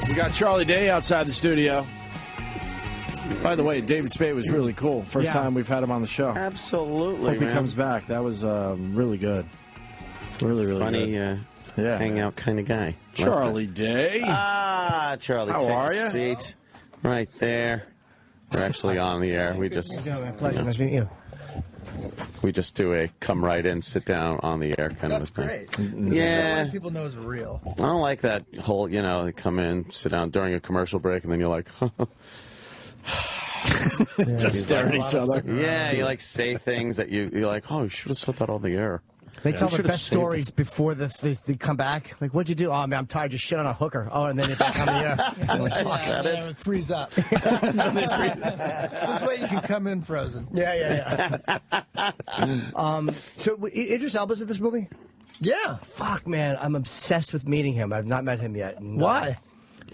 We got Charlie Day outside the studio. By the way, David Spade was really cool. First time we've had him on the show. Absolutely, Hope he comes back. That was really good. Really, really funny, good. hangout kind of guy. Charlie Day. Charlie, how are you? Seat right there. We're actually on the air. We just pleasure. Nice meeting you. We just do a come right in, sit down on the air kind That's of thing. great. Yeah. Let people know it's real. I don't like that whole, they come in, sit down during a commercial break, and then you're like, just staring at each other. Yeah, you say things that you're like, oh, you should have said that on the air. They tell the best stories before they come back. Like, what'd you do? Oh, man, I'm tired. Just shit on a hooker. Oh, and then you're back on the air. Like, fuck that. Freeze up. This way you can come in frozen. Yeah. So Idris Elba's in this movie? Yeah. Fuck, man. I'm obsessed with meeting him. I've not met him yet. No. Why?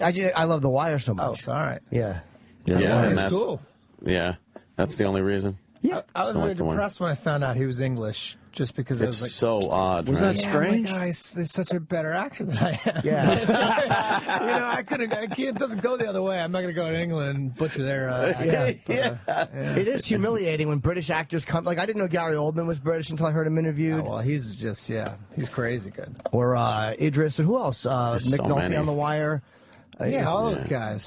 I love The Wire so much. Oh, it's all right. Yeah. Yeah, It's cool. Yeah, that's the only reason. Yeah. I was very depressed when I found out he was English, just because I was like, so odd. Was that strange? Oh, he's such a better actor than I am. Yeah. I can't go the other way. I'm not going to go to England and butcher their accent. It is humiliating when British actors come. Like, I didn't know Gary Oldman was British until I heard him interviewed. Oh, well, he's just, he's crazy good. Or Idris, and who else? Nick Nolte on The Wire. All those guys.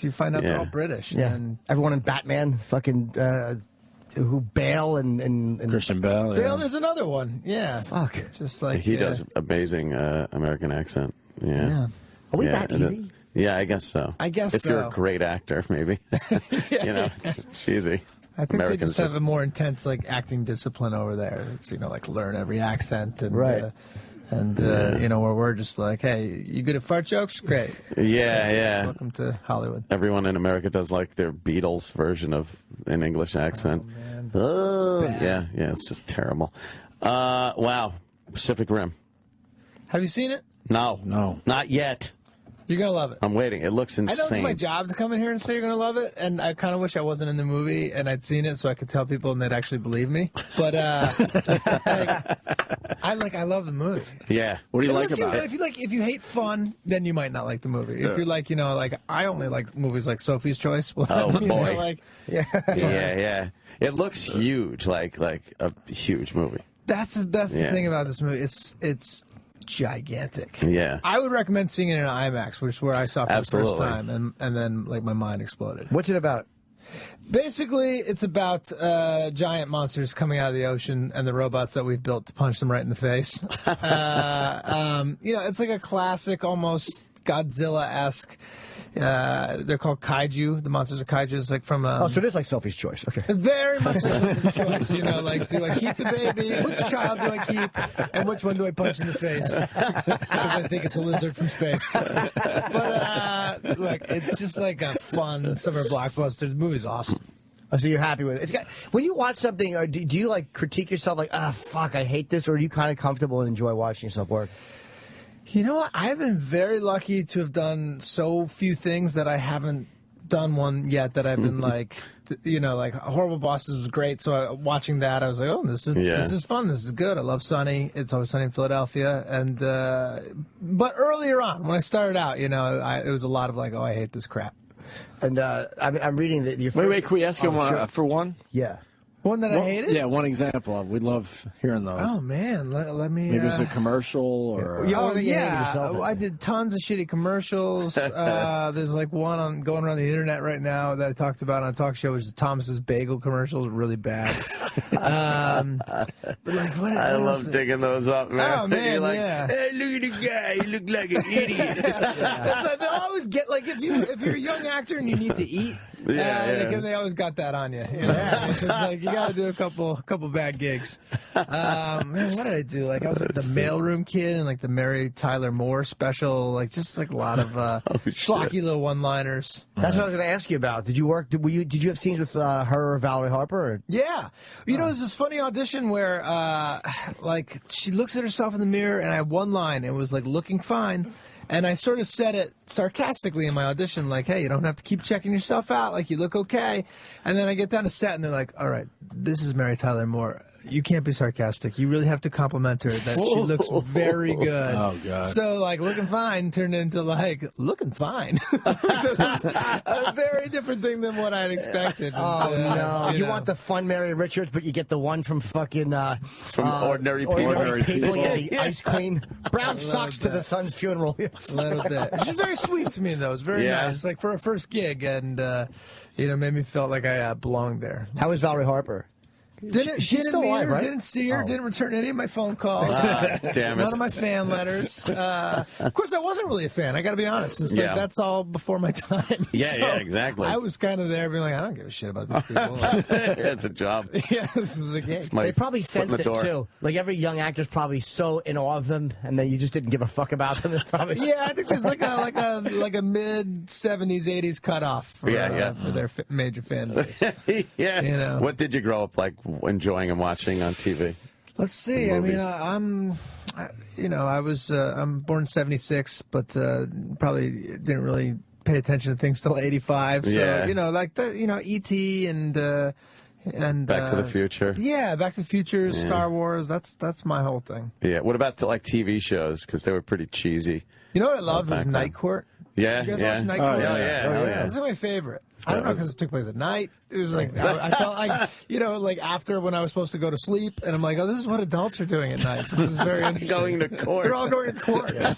You find out they're all British. Yeah. And everyone in Batman, fucking, who Bale and Christian Bale. Bale, there's another one. Yeah. Fuck. Just like he does amazing American accent. Yeah. Are we that easy? Yeah, I guess so. If you're a great actor, maybe. It's easy. I think Americans they just have a more intense acting discipline over there. It's learn every accent and right. Where we're just like, hey, you good at fart jokes? Great. Yeah. Welcome to Hollywood. Everyone in America does their Beatles version of an English accent. Oh, man. Yeah, it's just terrible. Wow. Pacific Rim. Have you seen it? No, not yet. You're going to love it. I'm waiting. It looks insane. I know it's my job to come in here and say you're going to love it, and I kind of wish I wasn't in the movie and I'd seen it so I could tell people and they'd actually believe me. But I love the movie. Yeah. What do you like about it? If you hate fun, then you might not like the movie. If you're I only like movies like Sophie's Choice. Boy. Yeah. It looks huge, like a huge movie. That's the thing about this movie. It's gigantic. Yeah. I would recommend seeing it in IMAX, which is where I saw it for the first time, and then my mind exploded. What's it about? Basically, it's about giant monsters coming out of the ocean and the robots that we've built to punch them right in the face. It's like a classic, almost Godzilla-esque. They're called kaiju. The monsters are kaiju. It's from. So it is like Sophie's Choice. Okay. Very much like Sophie's Choice. Do I keep the baby? Which child do I keep? And which one do I punch in the face? Because I think it's a lizard from space. But it's just like a fun summer blockbuster. The movie's awesome. Oh, so you're happy with it. When you watch something, or do you critique yourself fuck, I hate this, or are you kind of comfortable and enjoy watching yourself work? You know what? I've been very lucky to have done so few things that I haven't done one yet that I've been Horrible Bosses was great. So watching that, I was like, oh, this is fun. This is good. I love Sunny. It's Always Sunny in Philadelphia. And but earlier on, when I started out, it was a lot of oh, I hate this crap. And I'm reading that your Wait, can we ask you for one? Yeah. One that I hated? Yeah, one example. We'd love hearing those. Oh, man. Let me... Maybe it's a commercial or... I did tons of shitty commercials. There's one going around the internet right now that I talked about on a talk show, which is Thomas's Bagel commercials. Really bad. I love digging those up, man. Oh, man, hey, look at the guy. He looked like an idiot. They always get, if you're a young actor and you need to eat, they always got that on you. Because you got to do a couple bad gigs. Man, what did I do? I was the mailroom kid and the Mary Tyler Moore special. Just a lot of schlocky little one-liners. That's what I was going to ask you about. Did you have scenes with her or Valerie Harper? Or? Yeah. There's this funny audition where she looks at herself in the mirror and I have one line. It was looking fine. And I sort of said it sarcastically in my audition, hey, you don't have to keep checking yourself out. You look okay. And then I get down to set, and they're like, all right, this is Mary Tyler Moore. You can't be sarcastic. You really have to compliment her that she looks very good. Oh, God. So, like, looking fine turned into, like, looking fine. A very different thing than what I'd expected. Oh, no. You want the fun Mary Richards, but you get the one from fucking... from Ordinary People. Ordinary People. You get the ice cream. Brown socks to the son's funeral. A little bit. She's very sweet to me, though. It's very nice. Like, for a first gig, and, made me feel like I belonged there. How was Valerie Harper? She's still alive, right? Didn't see her. Didn't return any of my phone calls. Damn it. None of my fan letters. Of course, I wasn't really a fan. I got to be honest. It's like that's all before my time. Yeah, exactly. I was kind of there being like, I don't give a shit about these people. It's a job. Yeah, this is a game. They probably sensed it, too. Like, every young actor's probably so in awe of them, and then you just didn't give a fuck about them. Probably... Yeah, I think there's like a mid-70s, 80s cutoff for their major fan base. Yeah. What did you grow up like enjoying and watching on TV? Let's see. I mean, I'm born in '76, but probably didn't really pay attention to things till '85. So E.T. and Back to the Future. Yeah, Back to the Future, Star Wars. That's my whole thing. Yeah. What about like TV shows? Because they were pretty cheesy. You know what I loved was Night Court. Yeah, Did you guys watch Night Court? Yeah. This is my favorite. I don't know because it took place at night. It was like I felt like like after when I was supposed to go to sleep, and I'm like, oh, this is what adults are doing at night. This is very interesting. Going to court. They're all going to court. And,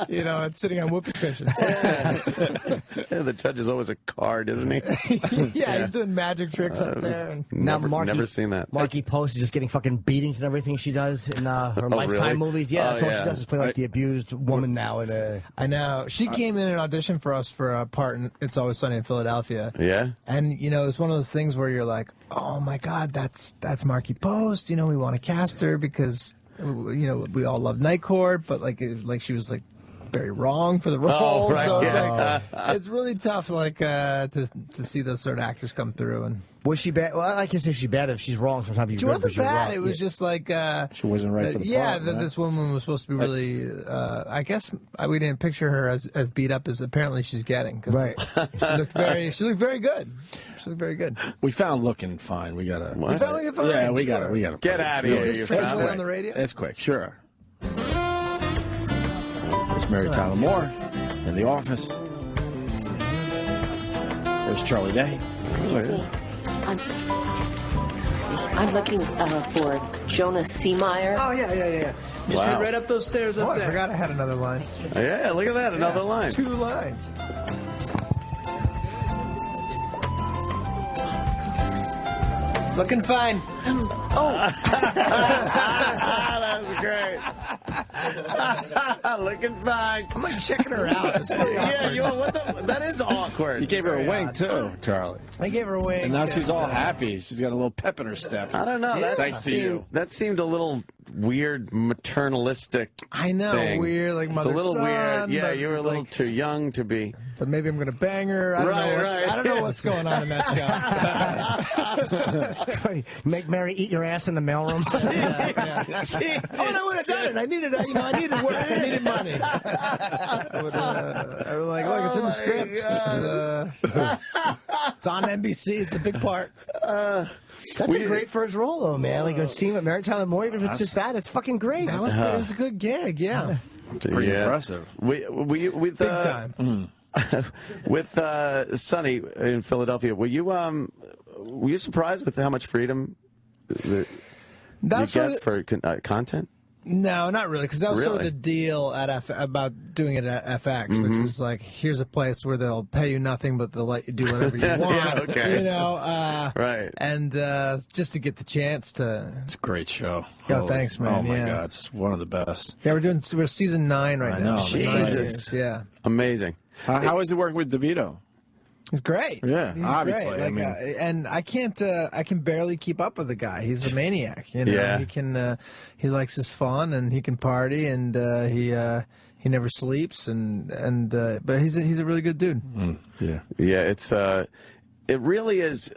and sitting on whoopee cushions. The judge is always a card, isn't he? He's doing magic tricks up there. And never seen that. Marky Post is just getting fucking beatings and everything she does in her Lifetime movies. Yeah, that's all she does is play like the abused woman now. I know. She came in and auditioned for us for a part in It's Always Sunny in Philadelphia. Yeah. And, it's one of those things where you're like, oh, my God, that's Marky Post. We want to cast her because, we all love Night Court, but, like she was, like, very wrong for the role. Oh, right. So, it's really tough, like, to see those sort of actors come through. And was she bad? Well, I can say she's bad if she's wrong. Sometimes she wasn't bad. It was just like she wasn't right for the part. This woman was supposed to be really. I guess we didn't picture her as beat up as apparently she's getting. Right. She looked very good. She looked very good. We found Looking Fine. We gotta. You found Looking Fine? Yeah, we gotta. Get out of here. Is this translated on the radio? It's quick. Sure. It's Mary Tyler Moore in The Office. There's Charlie Day. Excuse me. I'm looking for Jonas Seemeyer. Oh, yeah. You sit right up those stairs up there. I forgot I had another line. Yeah, look at that. Another line. 2 lines. Looking fine. That was great. Looking fine. I'm like checking her out. That is awkward. You gave her a wink, too, Charlie. I gave her a wink. And now she's all happy. She's got a little pep in her step. I don't know. Thanks to you. That seemed a little weird, maternalistic. I know, thing. Weird, like mother. It's a little son, weird. Yeah, you were a little too young to be. But maybe I'm gonna bang her. I don't know what's going on in that show. Make Mary eat your ass in the mailroom. Oh, and I would have done it. I needed work. I needed money. I was like, look, it's in the script. It's on NBC. It's a big part. That's a great first role, though, man. Like, seeing with Mary Tyler Moore, even if it's just that, it's fucking great. It was a good gig, yeah. It's pretty impressive. With big time. With Sonny in Philadelphia, were you surprised with how much freedom you get for content? No, not really, because that was sort of the deal at about doing it at FX, which was like, here's a place where they'll pay you nothing, but they'll let you do whatever you want. Right. And just to get the chance to. It's a great show. Oh, thanks, man. Oh my God, it's one of the best. Yeah, we're season 9 right now. Jesus, yeah, amazing. How is it working with DeVito? He's great. Yeah, he's obviously. Great. And I can barely keep up with the guy. He's a maniac. Yeah. He likes his fun and he can party and he never sleeps but he's a really good dude. Yeah. It's it really is.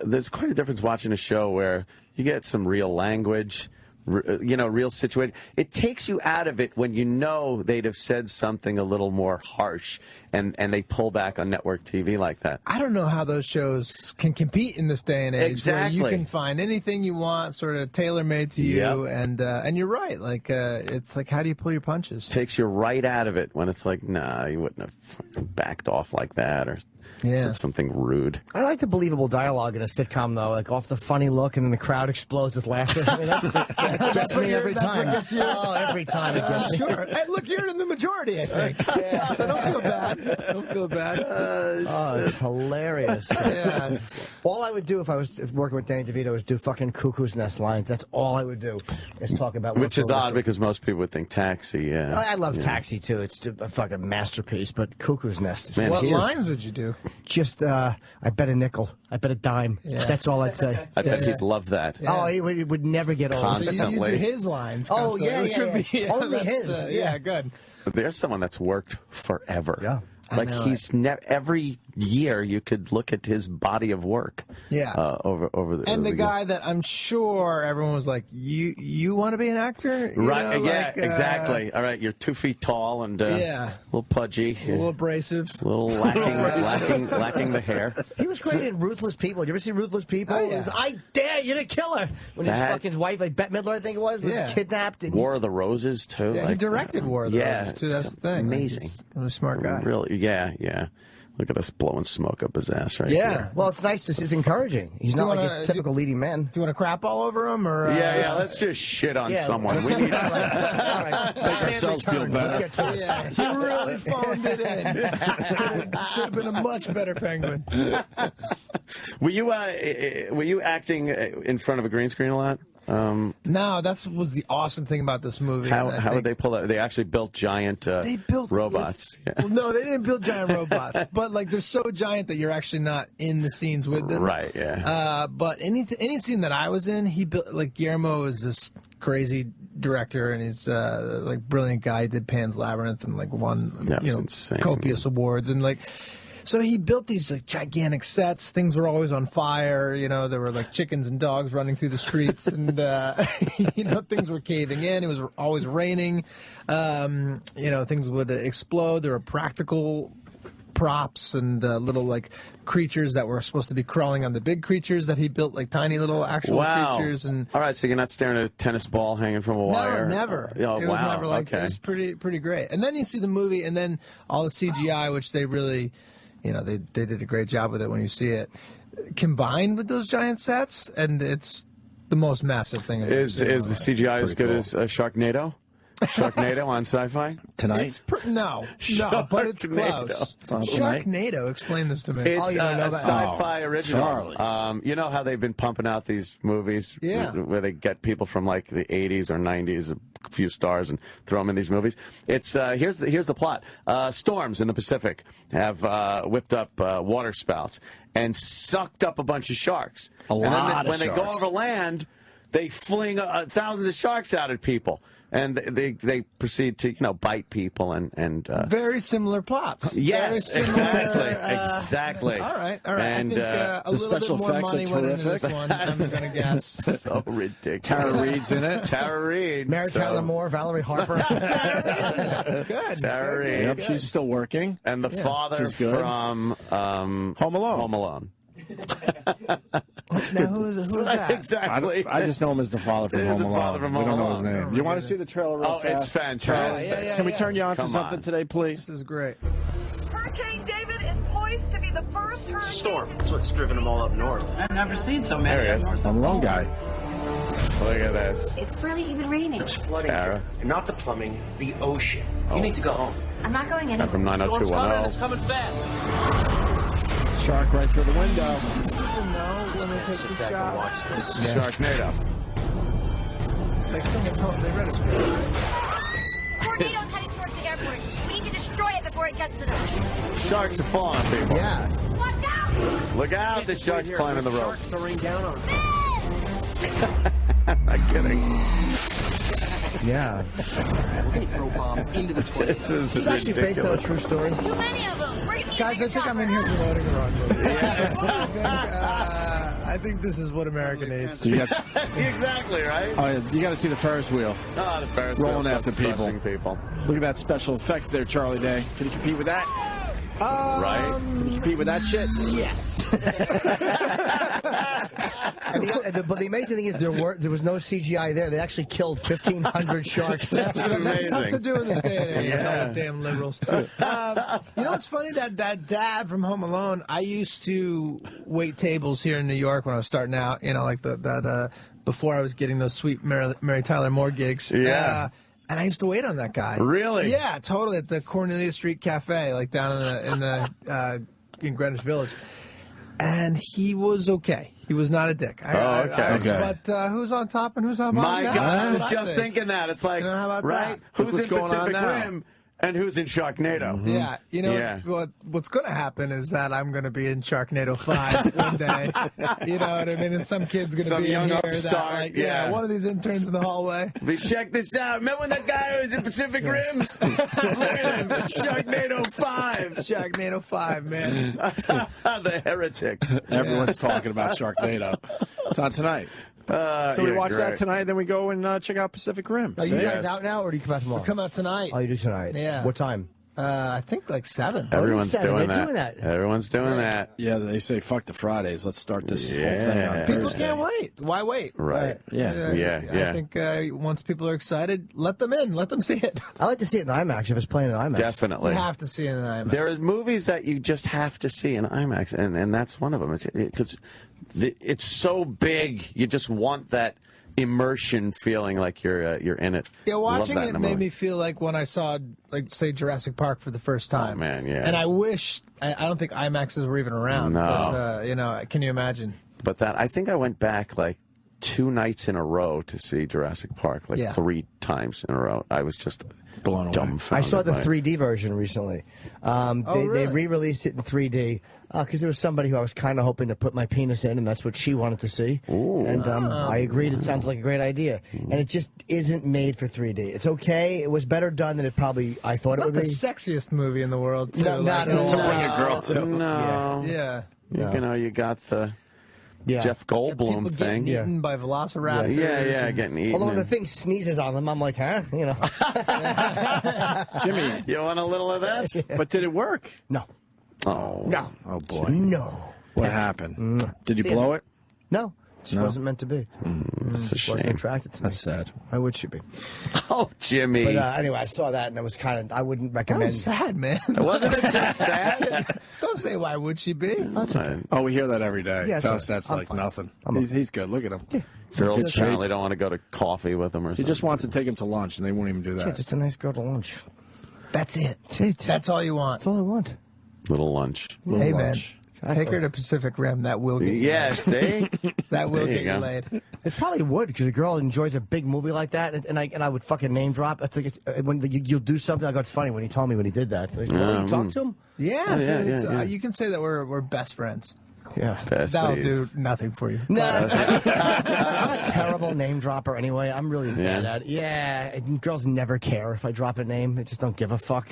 There's quite a difference watching a show where you get some real language real situation. It takes you out of it when you know they'd have said something a little more harsh, and they pull back on network TV like that. I don't know how those shows can compete in this day and age. Exactly. Where you can find anything you want, sort of tailor-made to you, and you're right. Like it's like, how do you pull your punches? Takes you right out of it when it's like, nah, you wouldn't have fucking backed off like that or said something rude. I like the believable dialogue in a sitcom, though, like off the funny look, and then the crowd explodes with laughter. I mean, that's me every time. Oh, every time it gets me. Sure. Hey, look, you're in the majority, I think. So don't feel bad. Don't feel bad. Oh, it's hilarious. Yeah. All I would do if I was working with Danny DeVito is do fucking Cuckoo's Nest lines. That's all I would do, is talk about. Which is odd because most people would think Taxi. Yeah. I love Taxi too. It's a fucking masterpiece. But Cuckoo's Nest is. Man, What lines would you do? Just, I bet a nickel. I bet a dime. Yeah. That's all I'd say. I bet he'd love that. Yeah. Oh, he would never get old. Constantly. So you do his lines. Oh, constantly, yeah, which would be- Only that's, his. yeah, good. There's someone that's worked forever. Yeah. Like know he's every year you could look at his body of work. Yeah. Over the And the guy that I'm sure everyone was like, you want to be an actor? You right? know, Yeah, like, exactly. All right, you're 2 feet tall and a little pudgy, a little abrasive, a little lacking the hair. He was great in Ruthless People. Did you ever see Ruthless People? Oh, yeah. I dare you to kill her. When his fucking wife, like Bette Midler, I think it was kidnapped. And War of the Roses too. Yeah, he directed War of the Roses too. That's the thing. Amazing. He's a smart guy. Really? Yeah. Look at us blowing smoke up his ass right Yeah. there. Well, it's nice. It's encouraging. He's not like a typical leading man. Do you want to crap all over him, or? Yeah. Let's just shit on someone. We need. All right. Make ourselves feel better. Let's get to it. Yeah, he really phoned it in. Could have been a much better Penguin. Were you acting in front of a green screen a lot? No, that was the awesome thing about this movie. How did they pull that? They actually built giant robots. Well, no, they didn't build giant robots, but like they're so giant that you're actually not in the scenes with them. Right. Yeah. But any scene that I was in, he built. Like Guillermo is this crazy director, and he's like brilliant guy. He did Pan's Labyrinth and like won insane. copious awards, and like. So he built these like gigantic sets. Things were always on fire. There were like chickens and dogs running through the streets, and things were caving in. It was always raining. Things would explode. There were practical props and little like creatures that were supposed to be crawling on the big creatures that he built, like tiny little actual creatures. And all right, so you're not staring at a tennis ball hanging from a wire? No, never. Oh, it was never like okay. It was pretty great. And then you see the movie, and then all the CGI, which they really. They did a great job with it when you see it, combined with those giant sets, and it's the most massive thing. Is the CGI as good as Sharknado? Sharknado on Sci-Fi tonight? No, but it's close. Sharknado, explain this to me. It's a Sci-Fi original. You know how they've been pumping out these movies where they get people from like the 80s or 90s, a few stars, and throw them in these movies. It's here's the plot. Storms in the Pacific have whipped up water spouts and sucked up a bunch of sharks. When they go over land, they fling thousands of sharks out at people. And they proceed to bite people and very similar plots. Yes, exactly. All right. And I think a the little special bit more effects money are went into terrific. this one. I'm gonna guess. So ridiculous. Tara Reid's in it. Tara Reid. Mary Tyler Moore, Valerie Harper. Good. Tara Reid. Yep, she's still working. And the father she's good. from Home Alone. Home Alone. Who is that? Exactly. I just know him as the father from Home Alone. We don't know his name. You want to see the trailer real fast? It's fantastic. Can we turn you on to Come something on. today, please? This is great. Hurricane David is poised to be the first hurricane. Storm. That's what's driven them all up north. I've never seen so There many he is. up north. Home Alone guy. Look at this. It's barely even raining. There's flooding Tara. here. And not the plumbing, the ocean. You need to go home. I'm not going I'm anywhere. from Storm's coming. 90210. It's coming fast. Shark right through the window. Sit back and watch this. Sharknado. Like someone told they read a script. Tornado's heading towards the airport. We need to destroy it before it gets to them. Sharks are falling on people. Yeah. Watch out! Look out, the shark's climbing the rope. Sharks are rain down on us. I'm not kidding. Yeah. We're going to throw bombs into the tornado. This is It's actually based on a true story. Too many of them. We're gonna need Guys, I a think I'm chopper. in here promoting the wrong movie. I I think this is what America needs. So Exactly, right? Oh, yeah, you got to see the Ferris wheel. Oh, the Ferris wheel rolling after people. Look at that special effects there, Charlie Day. Can you compete with that? Right? Can you compete with that shit? Yes. But the amazing thing is there was no CGI there. They actually killed 1,500 sharks. That's tough to do in this day and age. Yeah. Damn liberals. You know what's funny? That dad from Home Alone, I used to wait tables here in New York when I was starting out, you know, like before I was getting those sweet Mary Tyler Moore gigs. Yeah. And I used to wait on that guy. Really? Yeah, totally. At the Cornelia Street Cafe, like down in Greenwich Village. And he was okay. He was not a dick. Okay. But who's on top and who's on bottom? My God, I was just thinking that. It's like, how about right? that? Who's in Pacific Rim and who's in Sharknado? Mm-hmm. Yeah, you know what's going to happen is that I'm going to be in Sharknado 5 one day. You know what I mean? And some kid's going to be in here that, one of these interns in the hallway. But check this out. Remember when that guy who was in Pacific Rim? Look at him. Sharknado 5. Sharknado 5, man. The heretic. Everyone's talking about Sharknado. It's on tonight. So we watch that tonight, then we go and check out Pacific Rim. Are you guys out now, or do you come out tomorrow? We come out tonight. Oh, you do tonight? Yeah. What time? I think like 7. Everyone's doing They're that. doing that. Everyone's doing that. Yeah, they say fuck the Fridays. Let's start this whole thing on People Thursday. can't wait. Why wait? Right. Yeah. I think once people are excited, let them in. Let them see it. I like to see it in IMAX if it's playing in IMAX. Definitely. You have to see it in IMAX. There are movies that you just have to see in IMAX, and that's one of them. Because it's so big, you just want that immersion feeling like you're in it. Yeah, watching it made me feel like when I saw, like, say, Jurassic Park for the first time. Oh, man, yeah. And I wish, I don't think IMAXs were even around. No. But, you know, can you imagine? But I think I went back like 2 nights in a row to see Jurassic Park, like 3 times in a row. I was just blown away. Dumbfounded. I saw the 3D version recently. Really? They re-released it in 3D because there was somebody who I was kind of hoping to put my penis in, and that's what she wanted to see. Ooh. And I agreed. It sounds like a great idea. And it just isn't made for 3D. It's okay. It was better done than I thought it would the be. sexiest movie in the world, too. No, not at all. To bring a girl to. No. Yeah. You know, you got the Jeff Goldblum People thing. getting eaten by velociraptors. Yeah, getting eaten. Although the thing sneezes on them, I'm like, huh? You know. Jimmy, you want a little of that? But did it work? No. Oh. No. Oh, boy. No. What happened? Did you blow it? No. Just wasn't meant to be. That's a shame. Wasn't attracted to me. That's sad. Why would she be? Oh, Jimmy. But anyway, I saw that, and it was I wouldn't recommend. That was sad, man. Wasn't it just sad? Don't say why would she be. Oh, we hear that every day. Yeah, Tell us that's like fine. nothing. I'm He's good. Look at him. Yeah. Girls apparently don't want to go to coffee with him or something. He just wants to take him to lunch, and they won't even do that. Yeah, just a nice girl to lunch. That's it. That's all you want. That's all I want. Little lunch. Hey, lunch. man. Take her to Pacific Rim. That will get you laid. See? That will There you get you go. laid. It probably would, because a girl enjoys a big movie like that, and I would fucking name drop. It's like when you'll do something. I go, it's funny when he told me when he did that. Like, you talk to him? Yeah, yeah. You can say that we're best friends. Yeah. That'll do nothing for you. No, I'm a terrible name dropper anyway. I'm really bad at it. Yeah, and girls never care if I drop a name. They just don't give a fuck.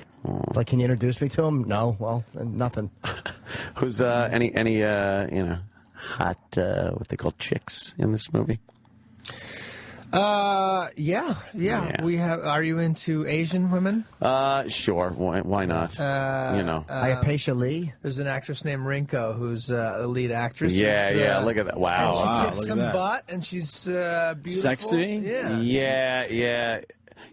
Like, can you introduce me to him? No. Well, nothing. Who's any hot what they call chicks in this movie? Yeah. We have. Are you into Asian women? Sure. Why not? Ayapesha Lee. There's an actress named Rinko who's a lead actress. Yeah. Look at that. Wow. She kicks some butt, and she's beautiful. Sexy? Yeah.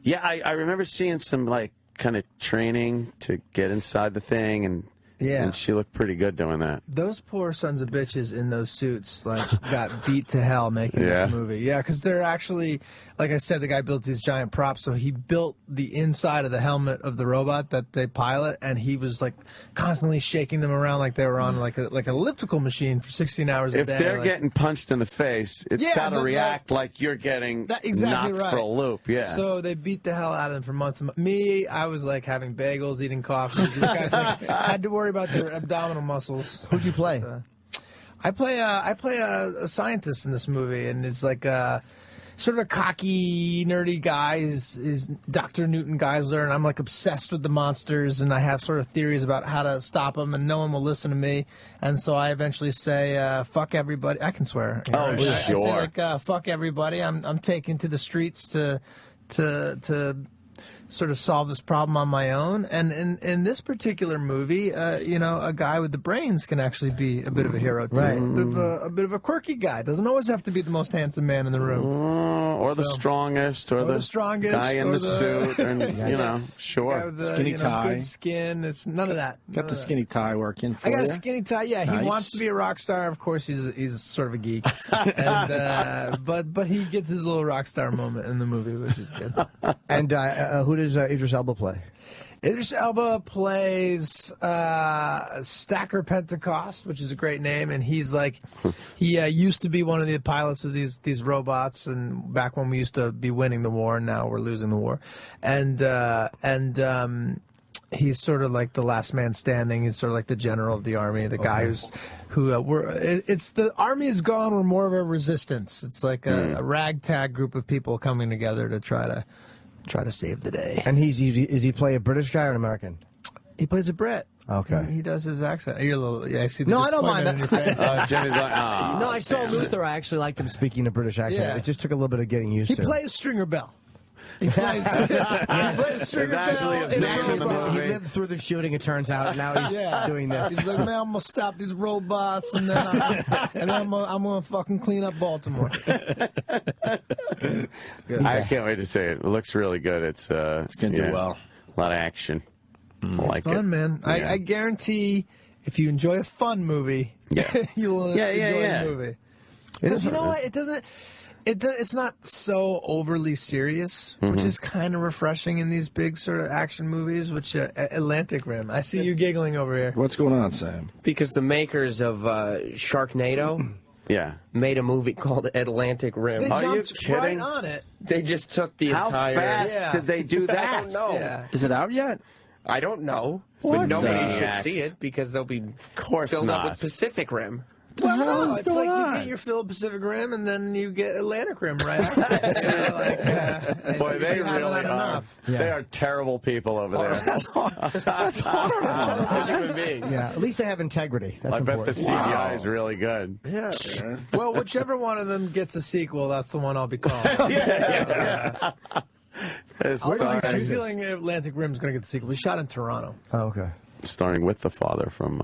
Yeah. I remember seeing some like kind of training to get inside the thing, and she looked pretty good doing that. Those poor sons of bitches in those suits got beat to hell making this movie. Yeah, because they're actually, like I said, the guy built these giant props, so he built the inside of the helmet of the robot that they pilot, and he was like constantly shaking them around like they were on like an elliptical machine for 16 hours a day. If they're getting punched in the face, it's got to react like you're getting knocked for a loop. Yeah. So they beat the hell out of them for months. Me, I was like having bagels, eating coffee. These guys had to worry about their abdominal muscles. Who'd you play? I play a scientist in this movie, and it's like sort of a cocky, nerdy guy. Is Dr. Newton Geisler, and I'm like obsessed with the monsters, and I have sort of theories about how to stop them, and no one will listen to me. And so I eventually say, "Fuck everybody." I can swear. Oh, sure. I say, like, "Fuck everybody." I'm taking to the streets to sort of solve this problem on my own. And in this particular movie, a guy with the brains can actually be a bit of a hero too. Right. A bit of a quirky guy. Doesn't always have to be the most handsome man in the room. Or the strongest, or the strongest guy in the suit, and sure. The, skinny tie. Good skin. It's none of that. Got the skinny tie working for you. I got a skinny tie. Yeah, nice. He wants to be a rock star. Of course, he's sort of a geek. And, but he gets his little rock star moment in the movie, which is good. And who does Idris Elba play? Idris Elba plays Stacker Pentecost, which is a great name, and he's like, he used to be one of the pilots of these robots, and back when we used to be winning the war, and now we're losing the war, and he's sort of like the last man standing. He's sort of like the general of the army, the guy it's the army is gone. We're more of a resistance. It's like a ragtag group of people coming together to try to save the day. And does he play a British guy or an American? He plays a Brit. Okay. He does his accent. You're a little, I see the no, I don't mind that. Jimmy's like, no, I saw Luther. I actually liked him speaking a British accent. Yeah. It just took a little bit of getting used to. He plays Stringer Bell. He plays Stringer Bell in the movie. He lived through the shooting, it turns out. Now he's doing this. He's like, man, I'm going to stop these robots, and then I'm going to fucking clean up Baltimore. I can't wait to see it. It looks really good. It's going to do well. A lot of action. It's fun, man. I guarantee if you enjoy a fun movie, you will enjoy the movie. Because you know what? It doesn't... It's not so overly serious, which is kind of refreshing in these big sort of action movies, which Atlantic Rim. I see you giggling over here. What's going on, Sam? Because the makers of Sharknado made a movie called Atlantic Rim. They Are you jumped kidding? right on it. They just took the entire... How fast did they do that? I don't know. Yeah. Is it out yet? I don't know. What But nobody the should heck? see it because they'll be filled not. up with Pacific Rim. Well, no, it's like you get your fill of Pacific Rim, and then you get Atlantic Rim right after that. Boy, they really are. They are terrible people over there. That's horrible. Human beings. Yeah, at least they have integrity. That's I bet important. the CGI is really good. Yeah. Well, whichever one of them gets a sequel, that's the one I'll be calling. I'm feeling Atlantic Rim's going to get the sequel. We shot in Toronto. Oh, okay. Starring with the father from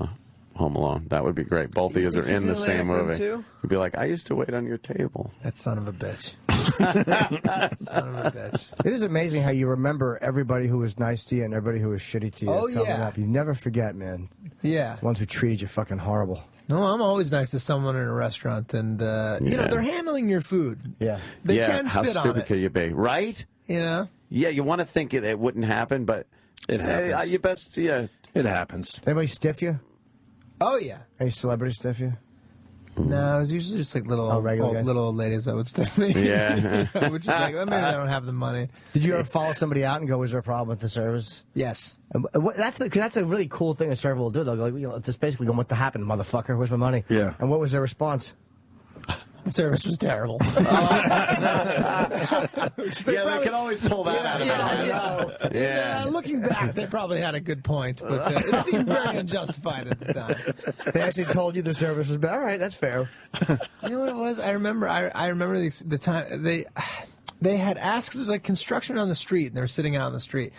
Home Alone. That would be great. Both of you are in the same movie. You'd be like, I used to wait on your table. That son of a bitch. Son of a bitch. It is amazing how you remember everybody who was nice to you and everybody who was shitty to you coming up. You never forget, man. Yeah. The ones who treated you fucking horrible. No, I'm always nice to someone in a restaurant, and you know, they're handling your food. Yeah. They can spit how on stupid it. could you be, right? You know? Yeah, you want to think it wouldn't happen, but it happens. You best, it happens. Anybody stiff you? Oh, yeah. Any celebrity stiff you? No, it was usually just like little old ladies that would stiff me. Yeah. Which is like, well, maybe I don't have the money. Did you ever follow somebody out and go, is there a problem with the service? Yes. That's a really cool thing a server will do. They'll go, just basically go, what happened, motherfucker? Where's my money? Yeah. And what was their response? The service was terrible. They can always pull that out of it. Yeah, looking back, they probably had a good point, but it seemed very unjustified at the time. They actually told you the service was bad. All right, that's fair. You know what it was? I remember the time they had asked, 'cause there was like construction on the street, and they were sitting out on the street.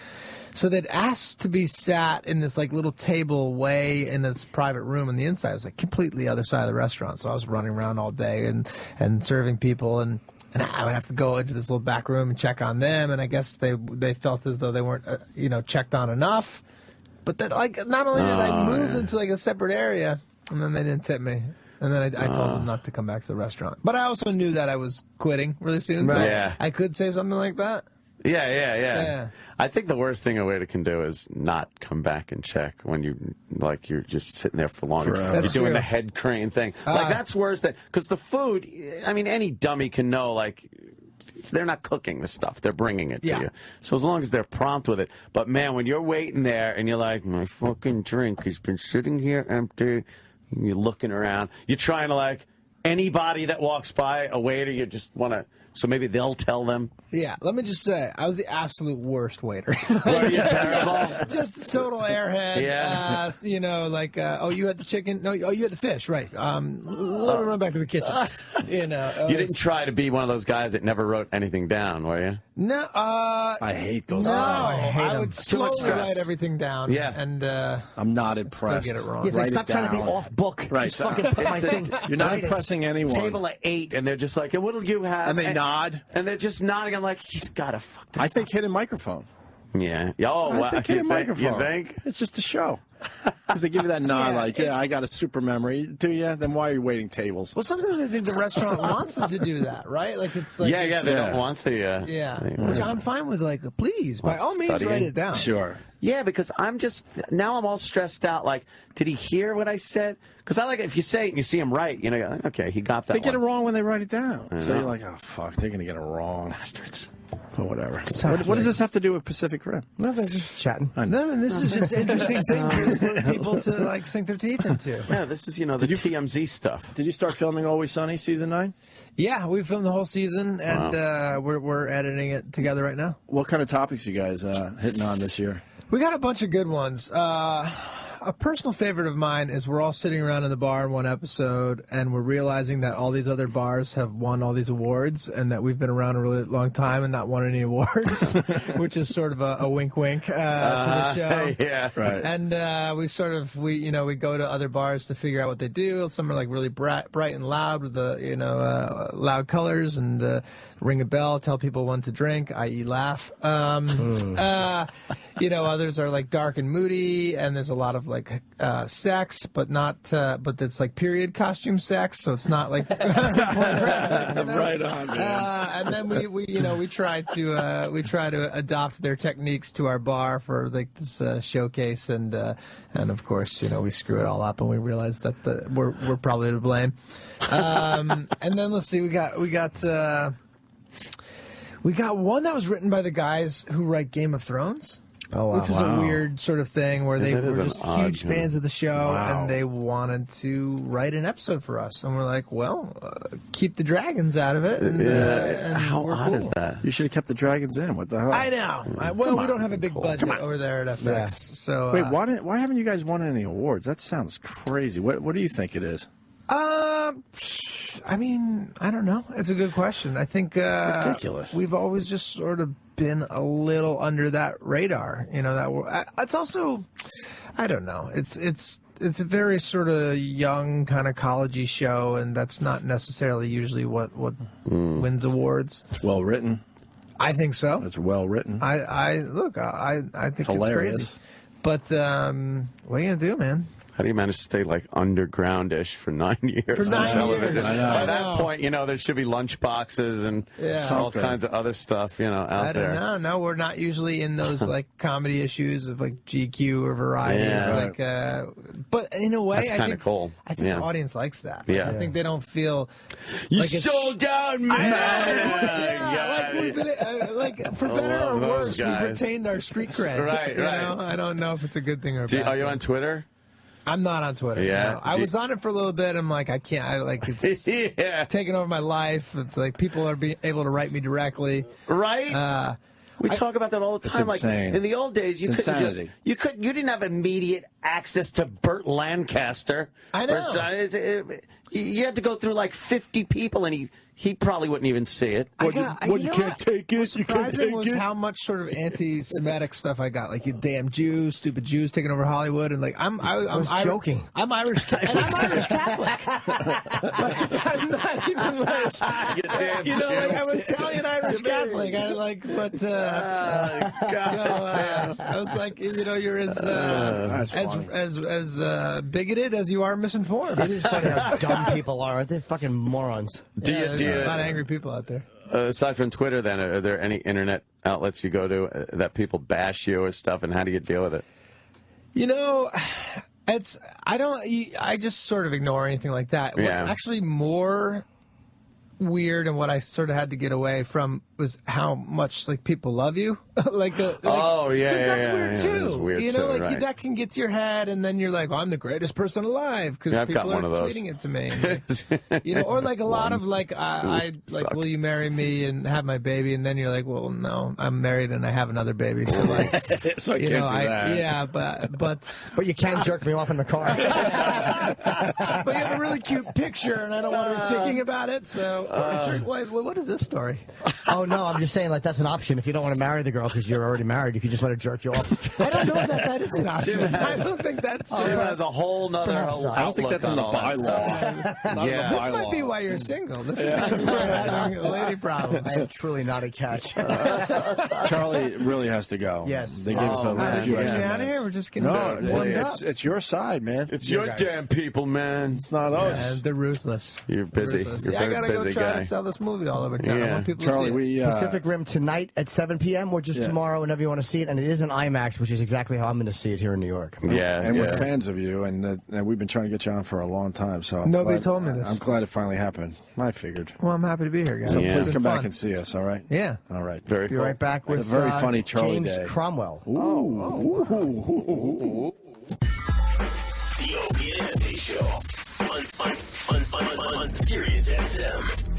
So they'd asked to be sat in this like little table way in this private room, and the inside was like completely the other side of the restaurant. So I was running around all day and serving people, and I would have to go into this little back room and check on them. And I guess they felt as though they weren't checked on enough. But that like not only did I move into like a separate area, and then they didn't tip me. And then I told them not to come back to the restaurant. But I also knew that I was quitting really soon, so I could say something like that. Yeah. I think the worst thing a waiter can do is not come back and check when you're just sitting there for longer. You're doing the head crane thing. Like that's worse because the food. I mean, any dummy can know like they're not cooking the stuff; they're bringing it to you. So as long as they're prompt with it. But man, when you're waiting there and you're like, my fucking drink has been sitting here empty, and you're looking around, you're trying to like anybody that walks by, a waiter, you just want to So maybe they'll tell them. Yeah, let me just say, I was the absolute worst waiter. Were you terrible? Just a total airhead. Yeah. You know, like, oh, you had the chicken? No, oh, you had the fish, right. Let me run back to the kitchen. You know. You didn't try to be one of those guys that never wrote anything down, were you? No, I hate those. No, guys. I would slowly write everything down. Yeah. And I'm not impressed. Still get it wrong. Yeah, stop trying to be off book. Right. Just fucking put my thing. You're not impressing anyone. Table of 8, and they're just like, and what'll you have? And they nod. And they're just nodding. I'm like, he's got to fuck this I think up. hidden microphone. Yeah. Oh, I wow. think hidden microphone. You think? It's just a show. Because they give you that nod, like, yeah, I got a super memory. Do you? Then why are you waiting tables? well, sometimes I think the restaurant wants them to do that, right? Like it's like Yeah, they don't want the. Yeah, like, I'm fine with like, please, by all means, studying. write it down. Sure. Yeah, because I'm all stressed out. Like, did he hear what I said? Because I like if you say it and you see him right, you know, okay, he got that. They get it one. wrong when they write it down. So you're like, oh, fuck, they're going to get it wrong. Bastards. Or whatever. What does this have to do with Pacific Rim? No, they're just chatting. No, and this is just interesting things for people to like sink their teeth into. Yeah, this is the TMZ stuff. Did you start filming Always Sunny season 9? Yeah, we filmed the whole season, and we're editing it together right now. What kind of topics you guys hitting on this year? We got a bunch of good ones. A personal favorite of mine is we're all sitting around in the bar in one episode, and we're realizing that all these other bars have won all these awards, and that we've been around a really long time and not won any awards, which is sort of a wink-wink to the show. Yeah, right. And we go to other bars to figure out what they do. Some are like really bright and loud with the loud colors and ring a bell, tell people when to drink, i.e. laugh. Others are like dark and moody, and there's a lot of like sex, but it's like period costume sex, so it's not like right on. And then we try to adopt their techniques to our bar for like this showcase, and of course we screw it all up, and we realize that we're probably to blame. And then let's see, we got one that was written by the guys who write Game of Thrones. Oh, wow. Which is a weird sort of thing where they were just huge one. fans of the show, and they wanted to write an episode for us. And we're like, well, keep the dragons out of it. And, how odd is that? You should have kept the dragons in. What the hell? I know. We don't have a big budget over there at FX. Yeah. So wait, why haven't you guys won any awards? That sounds crazy. What do you think it is? I mean, I don't know. It's a good question. I think ridiculous. We've always just sort of been a little under that radar. It's also, I don't know. It's a very sort of young kind of college-y show, and that's not necessarily usually what wins awards. It's well written. I think so. It's well written. I think hilarious. It's crazy. But what are you gonna do, man? How do you manage to stay like undergroundish for 9 years? For 9 years. By that point, there should be lunch boxes and all kinds of other stuff, out there. I don't know. No, we're not usually in those like comedy issues of like GQ or Variety. Yeah. It's like, but in a way, that's kind of cool. I think the audience likes that. Yeah. I think they don't feel you like sold out, man. Like for better or worse, we've retained our street cred. Right. I don't know if it's a good thing or a bad Are you thing. on Twitter? I'm not on Twitter. Yeah. No. I was on it for a little bit. I'm like, I can't. It's taking over my life. It's like people are being able to write me directly. Right. We talk about that all the time. It's insane. Like in the old days, you didn't have immediate access to Burt Lancaster. I know. You had to go through like 50 people, and he probably wouldn't even see it. You can't take it. You can't take was it. how much sort of anti-Semitic stuff I got, like you damn Jews, stupid Jews taking over Hollywood, and like I was joking. I'm Irish, and I'm Irish Catholic. I'm not even like like I'm Italian Irish Catholic. I was like, you're as bigoted as you are misinformed. It is funny how dumb people are. Aren't they fucking morons? There's a lot of angry people out there. Aside from Twitter, then, are there any internet outlets you go to that people bash you or stuff, and how do you deal with it? I just sort of ignore anything like that. What's actually more weird and what I sort of had to get away from was how much like people love you. Like the that's weird too. That's weird you know, too, like right. that can get to your head, and then you're like, well, I'm the greatest person alive because I've got people one of are those. tweeting it to me. And, like, you know, or like a lot of like, I like, will you marry me and have my baby? And then you're like, well, no, I'm married and I have another baby. So like, so I you can't know, do that. yeah, but you can jerk me off in the car. but you have a really cute picture, and I don't want her thinking about it. So, what is this story? Oh no, I'm just saying like that's an option. If you don't want to marry the girl because you're already married, you can just let her jerk you off. I don't know that is an option. I don't think that's. Jim has a whole nother. I don't think that's in the bylaw. Yeah. This might be why you're single. This is why you're having a lady problem. I am truly not a catch. Charlie really has to go. Yes. They gave us a few extra out of minutes. here. We're just getting No, warmed up. it's your side, man. It's your damn people, man. It's not us. They're ruthless. You're busy. Ruthless. You're Yeah, I very gotta go busy try guy. to sell this movie all over town. I Yeah. want people Charlie, to see it. we Pacific Rim tonight at 7 p.m. or just tomorrow whenever you want to see it. And it is an IMAX, which is exactly how I'm going to see it here in New York. Yeah, and yeah. we're fans of you, and we've been trying to get you on for a long time. So I'm Nobody glad- told me this. I'm glad it finally happened. I figured. Well, I'm happy to be here, guys. So Yeah. please It's come been back fun. and see us. All right. Yeah. All right. Very Be cool. right back with a very funny Charlie James Day. Cromwell. The Opie and Anthony Show on Sirius XM.